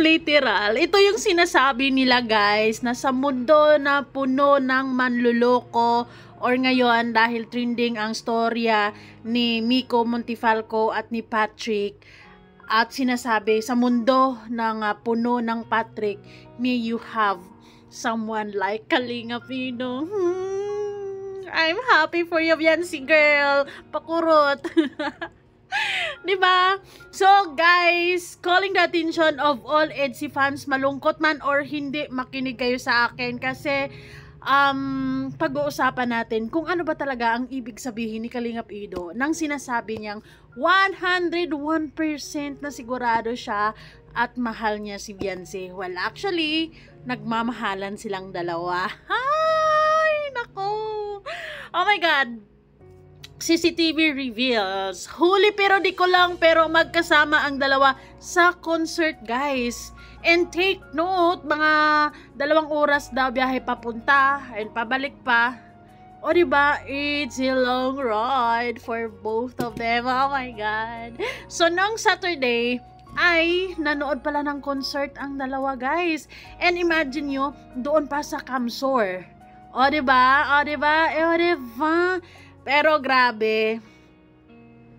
literal. Ito yung sinasabi nila guys, na sa mundo na puno ng manluloko, or ngayon dahil trending ang storya ni Miko Montefalco at ni Patrick, at sinasabi sa mundo ng puno ng Patrick, may you have someone like Kalinga Pino. I'm happy for you, Viancy girl. Pakurot. Diba? So guys, calling the attention of all EDSI fans, malungkot man or hindi, makinig kayo sa akin kasi pag-uusapan natin kung ano ba talaga ang ibig sabihin ni Kalingap Ido nang sinasabi niyang 101% na sigurado siya at mahal niya si Viancy. Well, actually, nagmamahalan silang dalawa. Ay, nako. Oh my God. CCTV reveals, huli pero di ko lang, pero magkasama ang dalawa sa concert guys. And take note, mga 2 oras daw biyahe papunta and pabalik pa. O diba, it's a long ride for both of them. Oh my God. So nung Saturday ay nanood pala ng concert ang dalawa guys. And imagine nyo, doon pa sa Camsor. O diba? O diba? O diba? Pero grabe,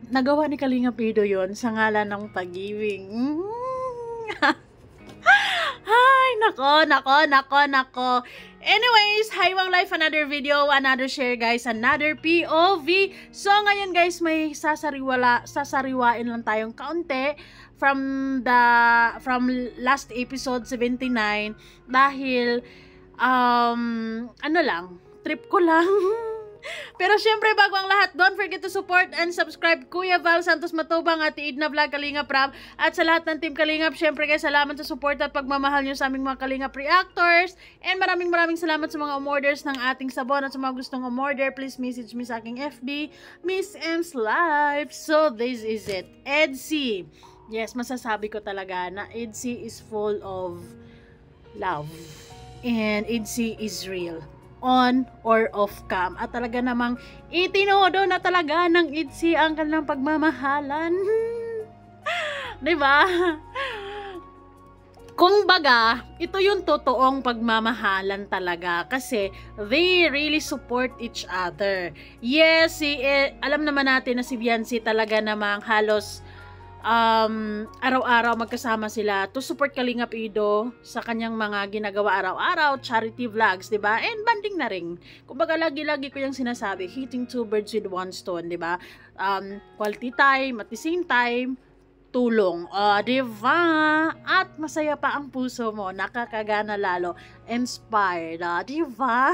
nagawa ni Kalingap Ido yun sa ngalan ng pag-ibig. Ay, nako. Anyways, Highwang Life, another video, another share guys, another POV. So ngayon guys, may sasariwain lang tayong kaunti from last episode 79 dahil ano lang, trip ko lang. Pero syempre, bago ang lahat, don't forget to support and subscribe Kuya Val Santos Matubang at Idna Vlog Kalingap Rab. At sa lahat ng Team Kalingap, syempre guys, salamat sa support at pagmamahal nyo sa aming mga Kalingap reactors. And maraming salamat sa mga umorders ng ating sabon. At sa mga gustong umorder, please message me sa aking FB, Miss M's Life. So this is it, EDSI. Yes, masasabi ko talaga na EDSI is full of love. And EDSI is real, on or off cam. At talaga namang itinodo na talaga ng EDSI ang kanilang pagmamahalan. Diba? Kung baga, ito yung totoong pagmamahalan talaga kasi they really support each other. Yes, alam naman natin na si Viancy talaga namang halos araw-araw magkasama sila to support Kalingap Ido sa kanyang mga ginagawa araw-araw, charity vlogs, diba? And banding na rin. Kumbaga lagi-lagi ko yung sinasabi, hitting 2 birds with 1 stone, diba? Quality time, at the same time, tulong. Diba? At masaya pa ang puso mo, nakakagana lalo, inspired, diba?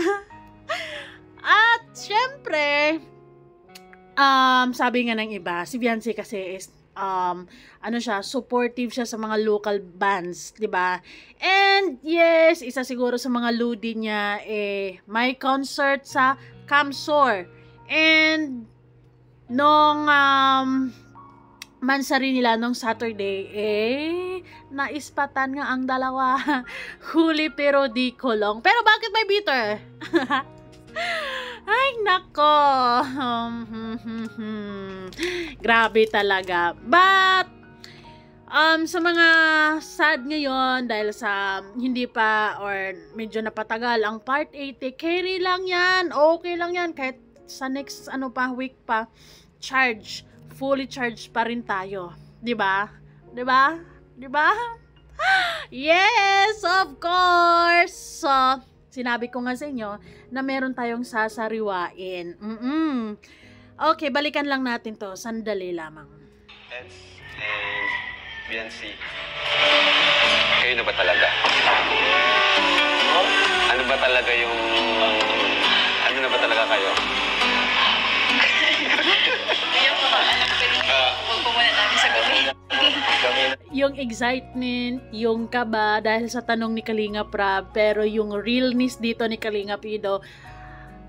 At syempre, sabi nga ng iba, si Viancy kasi is ano siya, supportive siya sa mga local bands, 'di ba? And yes, isa siguro sa mga ludi niya may concert sa Camsor. And nung mansari nila nung Saturday, naispatan nga ang dalawa. Huli pero di kulong. Pero bakit may bitter? Ay, nako. Grabe talaga. But, sa mga sad ngayon, dahil sa hindi pa or medyo napatagal ang part 80, carry lang yan. Okay lang yan. Kahit sa next week pa, fully charged pa rin tayo. Diba? Diba? Diba? Yes, of course. So, sinabi ko nga sa inyo na meron tayong sasariwain. Okay, balikan lang natin to. Sandali lamang. Eds and Viancy, kayo na ba talaga? Ano ba talaga yung... Ano na ba talaga kayo? Yung excitement, yung kaba dahil sa tanong ni Kalingap Rab, pero yung realness dito ni Kalingap Ido,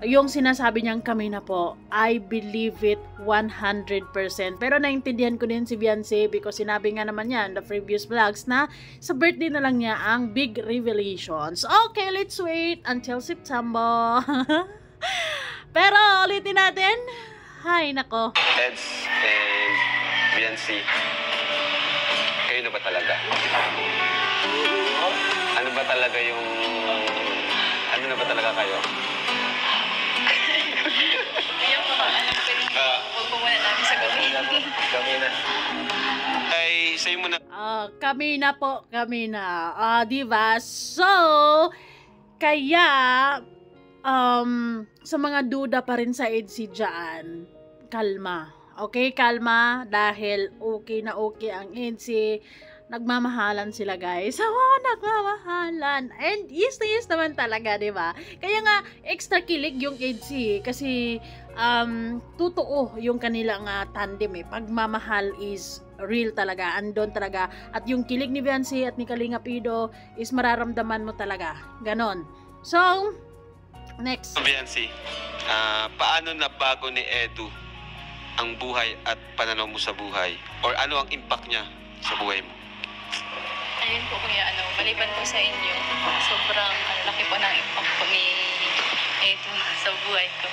yung sinasabi niyang kami na po, I believe it 100%. Pero naintindihan ko din si Viancy because sinabi nga naman niya in the previous vlogs na sa birthday na lang niya ang big revelations. Okay, let's wait until September. Pero ulitin natin. Hay, nako. Eds and Viancy, kayo na ba talaga? talaga kayo? Ayaw ko ano po yung huwag po muna namin sa gabi. Kami na. Ay, sa'yo muna. Kami na po, kami na. Diba? So, kaya, sa mga duda pa rin sa EDSI dyan, kalma. Okay, kalma, dahil okay na okay ang EDSI. Nagmamahalan sila, guys. Nagmamahalan. And yes na yes naman talaga, di ba? Kaya nga, extra kilig yung EDSI. Kasi, totoo yung kanilang tandem eh. Pagmamahal is real talaga. Andon talaga. At yung kilig ni Viancy at ni Kalinga Pido is mararamdaman mo talaga. Ganon. So, next. Viancy, paano nabago ni Edu ang buhay at pananaw mo sa buhay? Or ano ang impact niya sa buhay mo? Ayun po kuya, maliban po sa inyo, sobrang laki po ng impact po ni Edu sa buhay ko.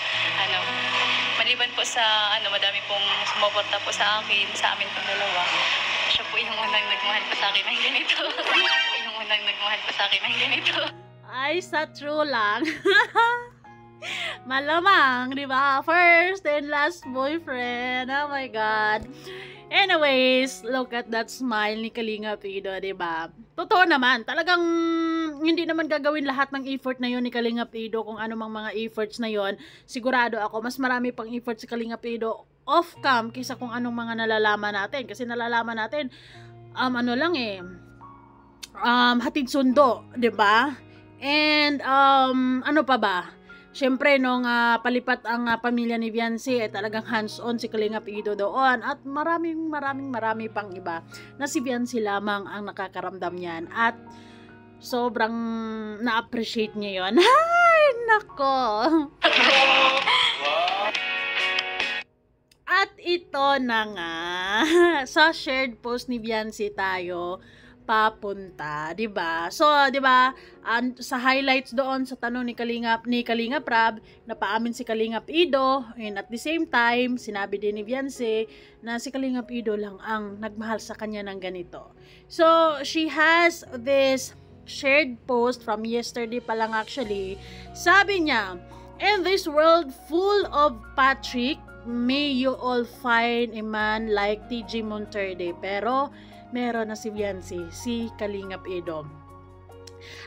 Maliban po sa madami pong sumuporta po sa akin, sa amin pong dalawa. Siya po yung unang nagmahal po sa akin ng ganito. Yung unang nagmahal po sa akin ng ganito. Ay, sa true lang. Malamang, di ba? First and last boyfriend. Oh my God. Anyways, look at that smile ni Kalinga Pido, di ba? Totoo naman, talagang hindi naman gagawin lahat ng effort na yon ni Kalinga Pido, kung ano mang mga efforts na yon. Sigurado ako, mas marami pang effort si Kalinga Pido off-cam kaysa kung anong mga nalalaman natin. Kasi nalalaman natin, hatid sundo, di ba? And, ano pa ba? Siyempre, nung palipat ang pamilya ni Viancy, talagang hands-on si Kalinga Pido doon. At marami pang iba na si Viancy lamang ang nakakaramdam niyan. At sobrang na-appreciate niya yun. Ay, nako! At ito na nga, sa shared post ni Viancy tayo papunta, 'di ba? So, 'di ba, sa highlights doon sa tanong ni Kalinga Prab, napaamin si Kalinga Pido, and at the same time, sinabi din ni Viancy na si Kalinga Pido lang ang nagmahal sa kanya ng ganito. So, she has this shared post from yesterday pa lang actually. Sabi niya, "In this world full of Patrick, may you all find a man like TJ Monterde." Pero meron na si Viancy, si Kalinga Pido.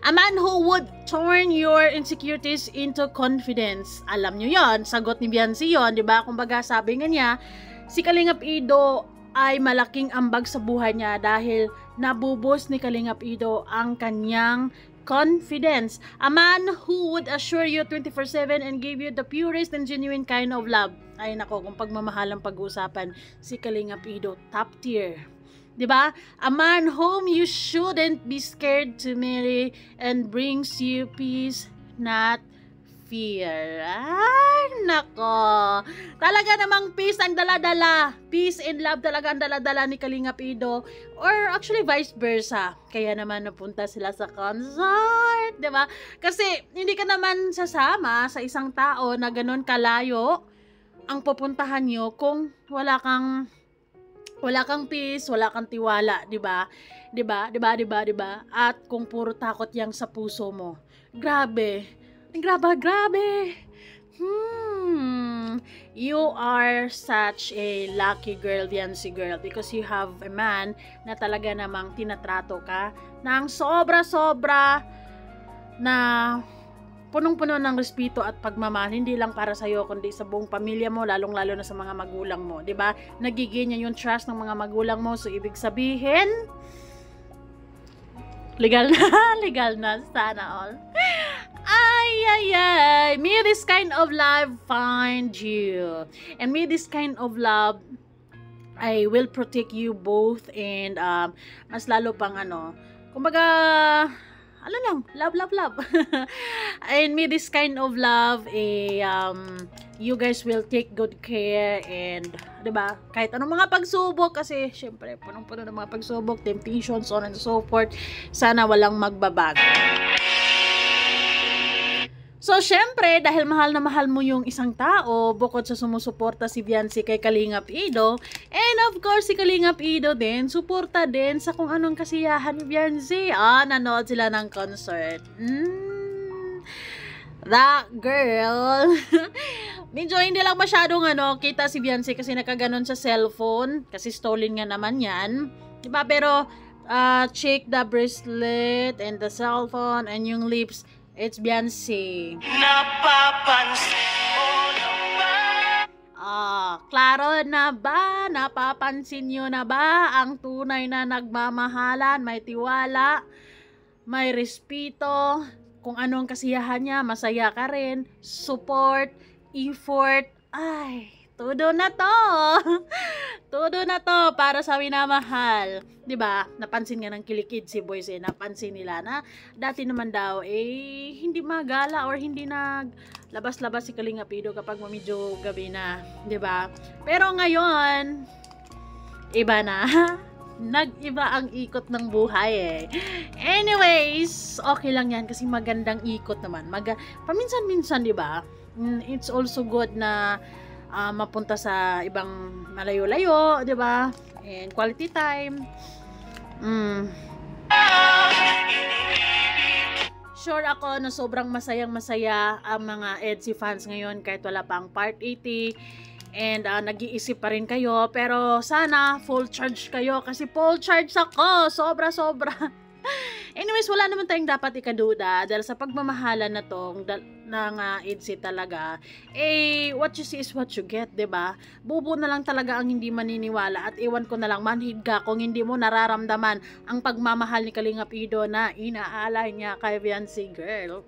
A man who would turn your insecurities into confidence. Alam nyo yon, sagot ni Viancy yon, di ba? Kumbaga sabi nga niya, si Kalinga Pido ay malaking ambag sa buhay niya dahil nabubos ni Kalinga Pido ang kanyang confidence. A man who would assure you 24/7 and give you the purest and genuine kind of love. Ay nako, kung pagmamahal ang pag-uusapan, si Kalinga Pido, top tier. Diba? A man whom you shouldn't be scared to marry and brings you peace, not fear. Ay, nako. Talaga namang peace ang dala-dala. Peace and love talaga ang dala-dala ni Kalinga Pido. Or actually vice versa. Kaya naman napunta sila sa concert. Diba? Kasi hindi ka naman sasama sa isang tao na ganun kalayo ang pupuntahan nyo kung wala kang peace, wala kang tiwala, 'di ba? 'Di ba? At kung puro takot 'yang sa puso mo. Grabe. You are such a lucky girl, Viancy girl, because you have a man na talaga namang tinatrato ka ng sobra-sobra na punong-puno ng respeto at pagmamahal, hindi lang para sa iyo kundi sa buong pamilya mo, lalong-lalo na sa mga magulang mo, 'di ba? Nagiging niya yung trust ng mga magulang mo, so ibig sabihin legal na sana all. Ay, may this kind of love find you, and may this kind of love I will protect you both, and mas lalo pang kumbaga love. And may this kind of love, you guys will take good care, and, diba, kahit anong mga pagsubok, kasi, syempre, punong-puno ng mga pagsubok, temptations, so on and so forth, sana walang magbabago. So, syempre, dahil mahal na mahal mo yung isang tao, bukod sa sumusuporta si Viancy kay Kalinga Pido, and of course, si Kalinga Pido din, suporta din sa kung anong kasiyahan ni Viancy. Nanood sila ng concert. That girl. Medyo hindi lang masyadong kita si Beyonce kasi nakaganon sa cellphone. Kasi stolen nga naman yan. Diba? Pero, check the bracelet and the cellphone and yung lips. It's Beyonce. Klaro na ba? Napapansin nyo na ba? Ang tunay na nagmamahalan, may tiwala, may respeto. Kung ano ang kasiyahan niya, masaya ka rin. Support, effort. Ay, todo na to. Todo na to para sa minamahal. 'Di ba? Napansin nga ng kilikid si Boys napansin nila na dati naman daw hindi magala or hindi naglabas-labas si Kalinga Pido kapag medyo gabi na, 'di ba? Pero ngayon iba na. Nag-iba ang ikot ng buhay Anyways, okay lang yan kasi magandang ikot naman. Paminsan-minsan, 'di ba? It's also good na mapunta sa ibang malayo-layo, 'di ba? And quality time. Sure ako na sobrang masayang-masaya ang mga EDSI fans ngayon kahit wala pang part 80 and nag-iisip pa rin kayo, pero sana full charge kayo kasi full charge ako, sobra-sobra. Anyways, wala naman tayong dapat ikaduda dahil sa pagmamahalan na tong ng EDSI talaga, what you see is what you get, 'di ba? Bubo na lang talaga ang hindi maniniwala at iwan ko na lang manhid ka kung hindi mo nararamdaman ang pagmamahal ni Kalinga Pido na inaalay niya kay Beyonce girl.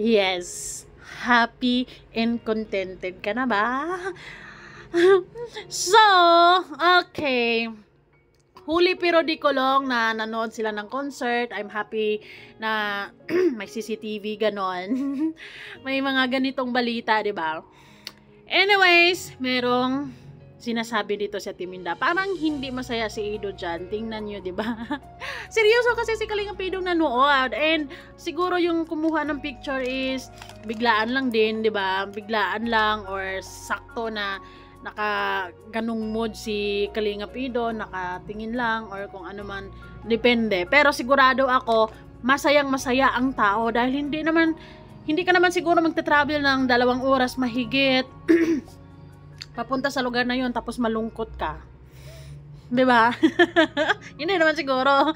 Yes, happy and contented ka na ba? So, okay. Huli pero di kulong na nanood sila ng concert. I'm happy na may CCTV ganon. May mga ganitong balita, 'di ba? Anyways, merong sinasabi dito sa Timinda. Parang hindi masaya si Ido dyan. Tingnan nyo, 'di ba? Seryoso kasi si Kalinga Pido nanood and siguro yung kumuha ng picture is biglaan lang din, 'di ba? Biglaan lang or sakto na naka ganung mood si Kalinga Pido, nakatingin lang or kung ano man, depende. Pero sigurado ako, masayang masaya ang tao dahil hindi ka naman siguro magta-travel ng 2 oras mahigit papunta sa lugar na yon tapos malungkot ka. 'Di ba? Hindi naman siguro,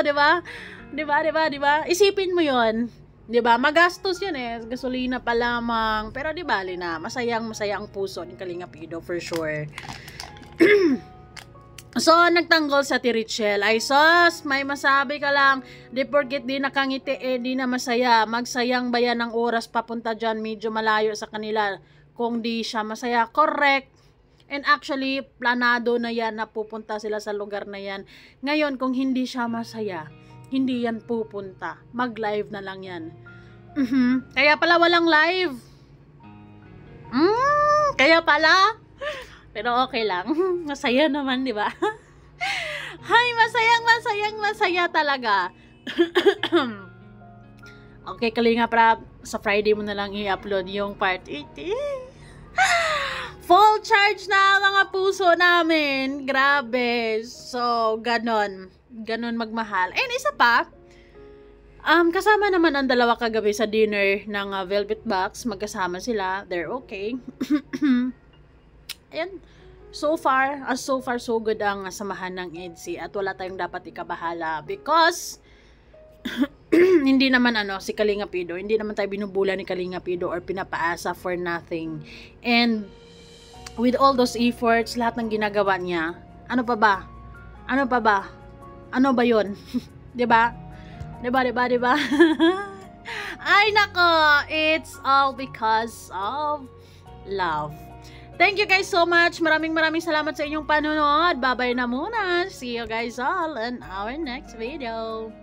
'di ba? 'Di ba? Isipin mo 'yon. 'Di ba? Magastos 'yun gasolina pa lamang. Pero di bali na, masaya ang puso ni Kalinga Pido for sure. So, nagtanggol sa Tirichel. Ay sos, may masabi ka lang. Di porket di nakangiti di na masaya. Magsayang ba yan ng oras papunta dyan, medyo malayo sa kanila kung di siya masaya. Correct. And actually, planado na yan na pupunta sila sa lugar na yan. Ngayon, kung hindi siya masaya, hindi yan pupunta. Mag-live na lang yan. Kaya pala walang live. Kaya pala. Pero okay lang. Masaya naman, di ba? Hay, masaya talaga. Okay, Kalinga Prab, sa Friday mo na lang i-upload yung part 80. Full charge na mga puso namin. Grabe. So, ganon magmahal. And isa pa, kasama naman ang dalawa kagabi sa dinner ng Velvet Box. Magkasama sila. They're okay. And so far so good ang samahan ng EDSI at wala tayong dapat ikabahala because hindi naman si Kalinga Pido, hindi naman tayo binubula ni Kalinga Pido or pinapaasa for nothing. And with all those efforts, lahat ng ginagawa niya, ano pa ba? Ano ba yun? Diba? Ay nako, it's all because of love. Thank you guys so much. Maraming salamat sa inyong panonood. Bye-bye na muna. See you guys all in our next video.